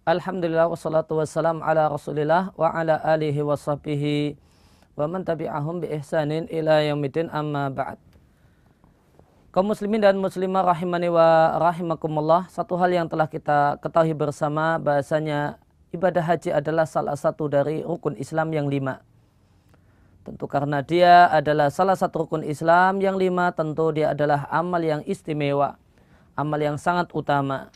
Alhamdulillah wassalatu wassalam ala rasulillah wa ala alihi wa sahbihi wa man tabi'ahum bi ihsanin ila yaumidin amma ba'd. Kaum muslimin dan muslimah rahimani wa rahimakumullah, satu hal yang telah kita ketahui bersama bahasanya ibadah haji adalah salah satu dari rukun Islam yang 5. Tentu karena dia adalah salah satu rukun Islam yang 5, tentu dia adalah amal yang istimewa, amal yang sangat utama.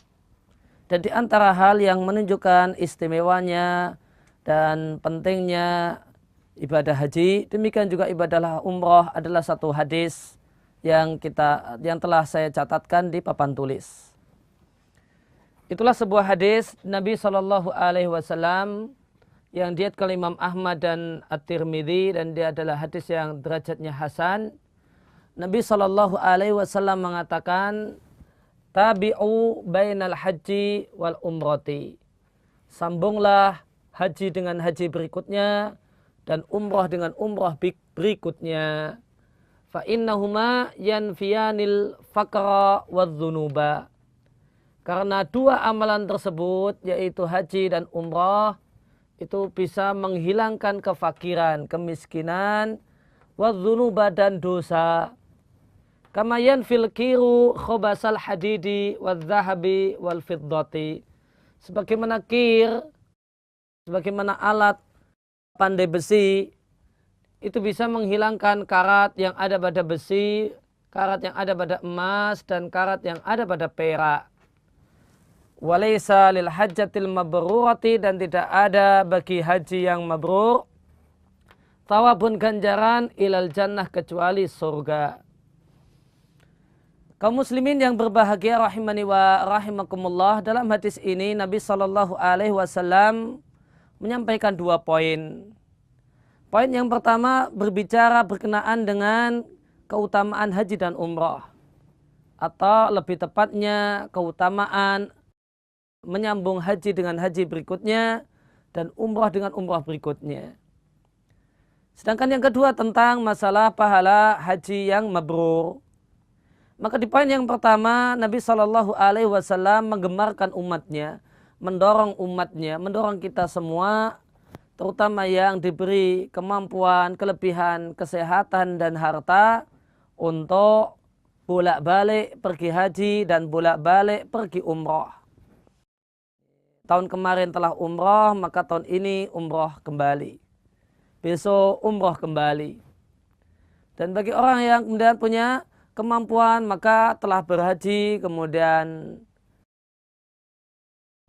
Dan di antara hal yang menunjukkan istimewanya dan pentingnya ibadah haji, demikian juga ibadah umroh adalah satu hadis yang telah saya catatkan di papan tulis. Itulah sebuah hadis Nabi SAW yang diatkan Imam Ahmad dan At-Tirmidzi, dan dia adalah hadis yang derajatnya hasan. Nabi SAW mengatakan, tabi'u bainal haji wal umrati. Sambunglah haji dengan haji berikutnya dan umrah dengan umrah berikutnya. Fa innahuma yanfiyanil faqra wadzunuba. Karena dua amalan tersebut, yaitu haji dan umrah, itu bisa menghilangkan kefakiran, kemiskinan, wadzunuba dan dosa. Kama yanfil kiru khobasal hadidi wal zahabi wal fiddati. Sebagaimana sebagaimana alat pandai besi, itu bisa menghilangkan karat yang ada pada besi, karat yang ada pada emas, dan karat yang ada pada perak. Walaysa lil hajjatil mabrurati, dan tidak ada bagi haji yang mabrur thawabun ganjaran ilal jannah kecuali surga. Kaum muslimin yang berbahagia rahimani wa rahimakumullah, dalam hadis ini Nabi SAW menyampaikan 2 poin. Poin yang pertama berbicara berkenaan dengan keutamaan haji dan umrah, atau lebih tepatnya keutamaan menyambung haji dengan haji berikutnya dan umrah dengan umrah berikutnya. Sedangkan yang kedua tentang masalah pahala haji yang mabrur. Maka di poin yang pertama, Nabi SAW menggemarkan umatnya, mendorong kita semua, terutama yang diberi kemampuan, kelebihan, kesehatan dan harta, untuk bolak-balik pergi haji dan bolak-balik pergi umroh. Tahun kemarin telah umroh, maka tahun ini umroh kembali. Besok umroh kembali. Dan bagi orang yang kemudian punya kemampuan, maka telah berhaji kemudian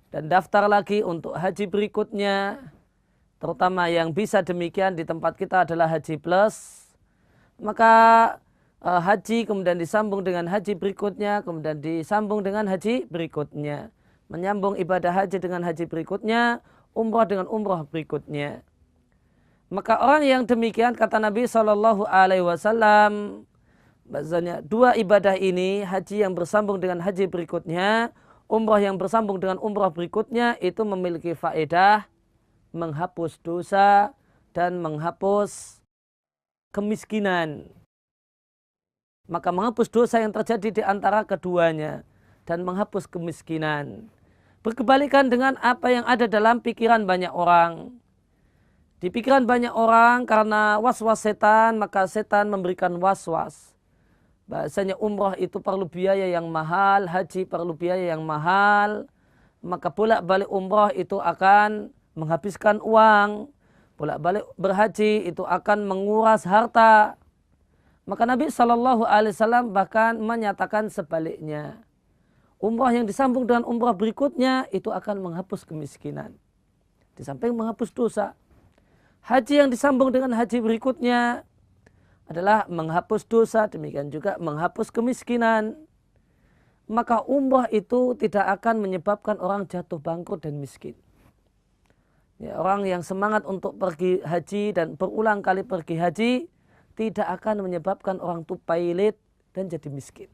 dan daftar lagi untuk haji berikutnya, terutama yang bisa demikian di tempat kita adalah haji plus. Maka haji kemudian disambung dengan haji berikutnya, kemudian disambung dengan haji berikutnya, menyambung ibadah haji dengan haji berikutnya, umrah dengan umrah berikutnya. Maka orang yang demikian, kata Nabi SAW, bahasanya 2 ibadah ini, haji yang bersambung dengan haji berikutnya, umrah yang bersambung dengan umrah berikutnya, itu memiliki faedah menghapus dosa dan menghapus kemiskinan. Maka menghapus dosa yang terjadi di antara keduanya dan menghapus kemiskinan. Berkebalikan dengan apa yang ada dalam pikiran banyak orang. Di pikiran banyak orang, karena was-was setan, maka setan memberikan was-was. Bahasanya umrah itu perlu biaya yang mahal, haji perlu biaya yang mahal, maka bolak-balik umrah itu akan menghabiskan uang, bolak-balik berhaji itu akan menguras harta. Maka Nabi SAW bahkan menyatakan sebaliknya. Umrah yang disambung dengan umrah berikutnya itu akan menghapus kemiskinan, di samping menghapus dosa. Haji yang disambung dengan haji berikutnya adalah menghapus dosa, demikian juga menghapus kemiskinan. Maka umrah itu tidak akan menyebabkan orang jatuh bangkrut dan miskin. Ya, orang yang semangat untuk pergi haji dan berulang kali pergi haji tidak akan menyebabkan orang itu pailit dan jadi miskin.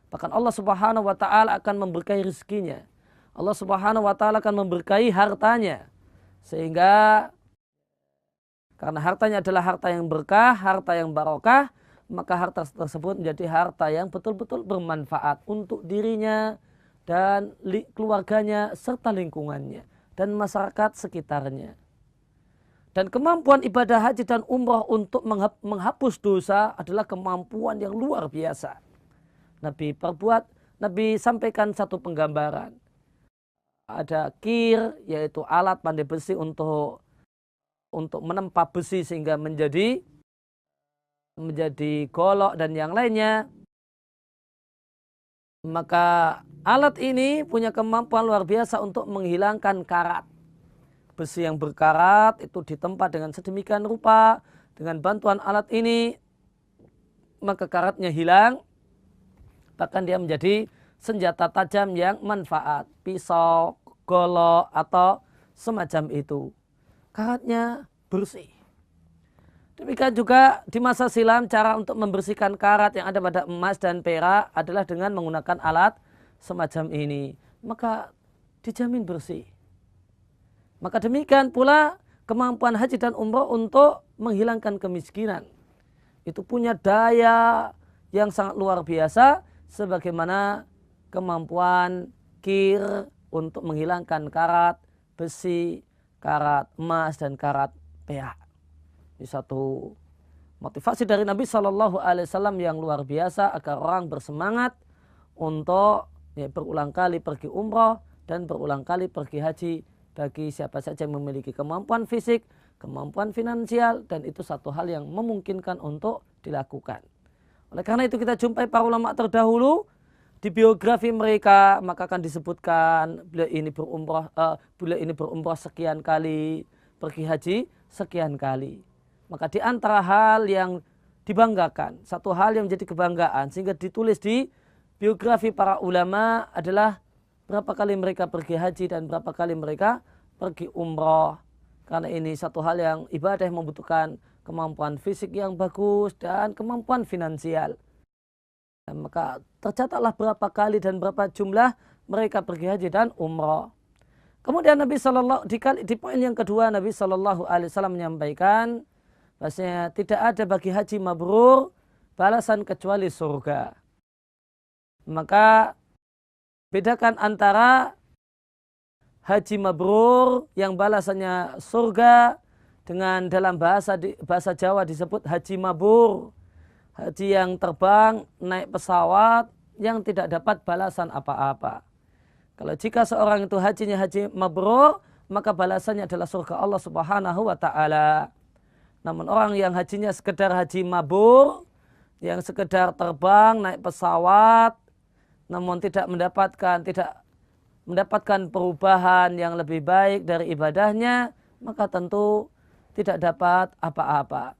Bahkan Allah Subhanahu wa taala akan memberkahi rezekinya. Allah Subhanahu wa taala akan memberkahi hartanya. Sehingga karena hartanya adalah harta yang berkah, harta yang barokah, maka harta tersebut menjadi harta yang betul-betul bermanfaat untuk dirinya, dan keluarganya serta lingkungannya dan masyarakat sekitarnya. Dan kemampuan ibadah haji dan umrah untuk menghapus dosa adalah kemampuan yang luar biasa. Nabi sampaikan satu penggambaran. Ada kir, yaitu alat pandai besi untuk menempa besi sehingga menjadi golok dan yang lainnya. Maka alat ini punya kemampuan luar biasa untuk menghilangkan karat. Besi yang berkarat itu ditempa dengan sedemikian rupa. Dengan bantuan alat ini, maka karatnya hilang. Bahkan dia menjadi senjata tajam yang manfaat. Pisau, golok, atau semacam itu. Karatnya bersih. Demikian juga di masa silam cara untuk membersihkan karat yang ada pada emas dan perak adalah dengan menggunakan alat semacam ini. Maka dijamin bersih. Maka demikian pula kemampuan haji dan umrah untuk menghilangkan kemiskinan. Itu punya daya yang sangat luar biasa sebagaimana kemampuan kir untuk menghilangkan karat besi, karat emas dan karat perak. Ini satu motivasi dari Nabi SAW yang luar biasa agar orang bersemangat untuk berulang kali pergi umrah dan berulang kali pergi haji bagi siapa saja yang memiliki kemampuan fisik, kemampuan finansial, dan itu satu hal yang memungkinkan untuk dilakukan. Oleh karena itu kita jumpai para ulama terdahulu di biografi mereka, maka akan disebutkan beliau ini berumrah sekian kali, pergi haji sekian kali. Maka di antara hal yang dibanggakan, satu hal yang menjadi kebanggaan sehingga ditulis di biografi para ulama adalah berapa kali mereka pergi haji dan berapa kali mereka pergi umrah. Karena ini satu hal yang ibadah yang membutuhkan kemampuan fisik yang bagus dan kemampuan finansial. Dan maka tercatatlah berapa kali dan berapa jumlah mereka pergi haji dan umrah. Kemudian di poin yang kedua Nabi SAW menyampaikan bahwasanya tidak ada bagi haji mabrur balasan kecuali surga. Maka bedakan antara haji mabrur yang balasannya surga dengan dalam bahasa Jawa disebut haji mabur. Haji yang terbang naik pesawat yang tidak dapat balasan apa-apa. Kalau jika seorang itu hajinya haji mabrur, maka balasannya adalah surga Allah Subhanahu wa taala. Namun orang yang hajinya sekedar haji mabur, yang sekedar terbang naik pesawat namun tidak mendapatkan perubahan yang lebih baik dari ibadahnya, maka tentu tidak dapat apa-apa.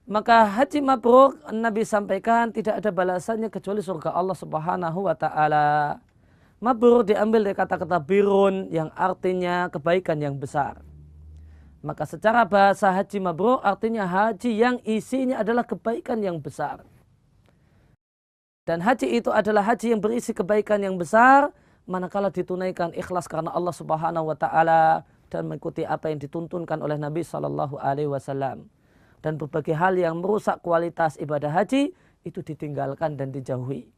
Maka haji mabrur Nabi sampaikan tidak ada balasannya kecuali surga Allah Subhanahu wa taala. Mabrur diambil dari kata-kata birun yang artinya kebaikan yang besar. Maka secara bahasa haji mabrur artinya haji yang isinya adalah kebaikan yang besar. Dan haji itu adalah haji yang berisi kebaikan yang besar manakala ditunaikan ikhlas karena Allah Subhanahu wa taala dan mengikuti apa yang dituntunkan oleh Nabi SAW. Dan berbagai hal yang merusak kualitas ibadah haji itu ditinggalkan dan dijauhi.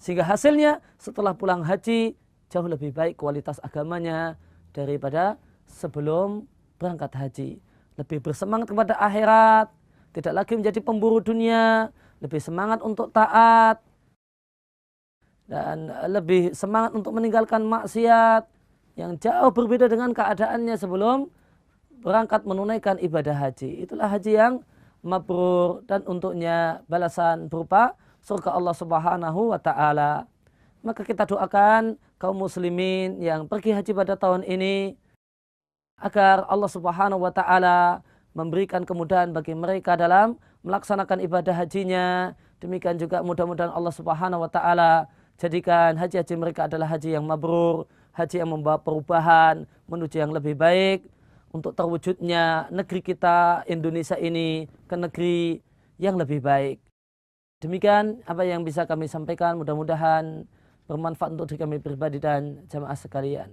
Sehingga hasilnya setelah pulang haji jauh lebih baik kualitas agamanya daripada sebelum berangkat haji. Lebih bersemangat kepada akhirat, tidak lagi menjadi pemburu dunia, lebih semangat untuk taat, dan lebih semangat untuk meninggalkan maksiat yang jauh berbeda dengan keadaannya sebelum berangkat menunaikan ibadah haji. Itulah haji yang mabrur dan untuknya balasan berupa surga Allah Subhanahu wa taala. Maka kita doakan kaum muslimin yang pergi haji pada tahun ini agar Allah Subhanahu wa taala memberikan kemudahan bagi mereka dalam melaksanakan ibadah hajinya. Demikian juga mudah-mudahan Allah Subhanahu wa taala jadikan haji-haji mereka adalah haji yang mabrur, haji yang membawa perubahan menuju yang lebih baik untuk terwujudnya negeri kita Indonesia ini ke negeri yang lebih baik. Demikian apa yang bisa kami sampaikan, mudah-mudahan bermanfaat untuk diri kami pribadi dan jamaah sekalian.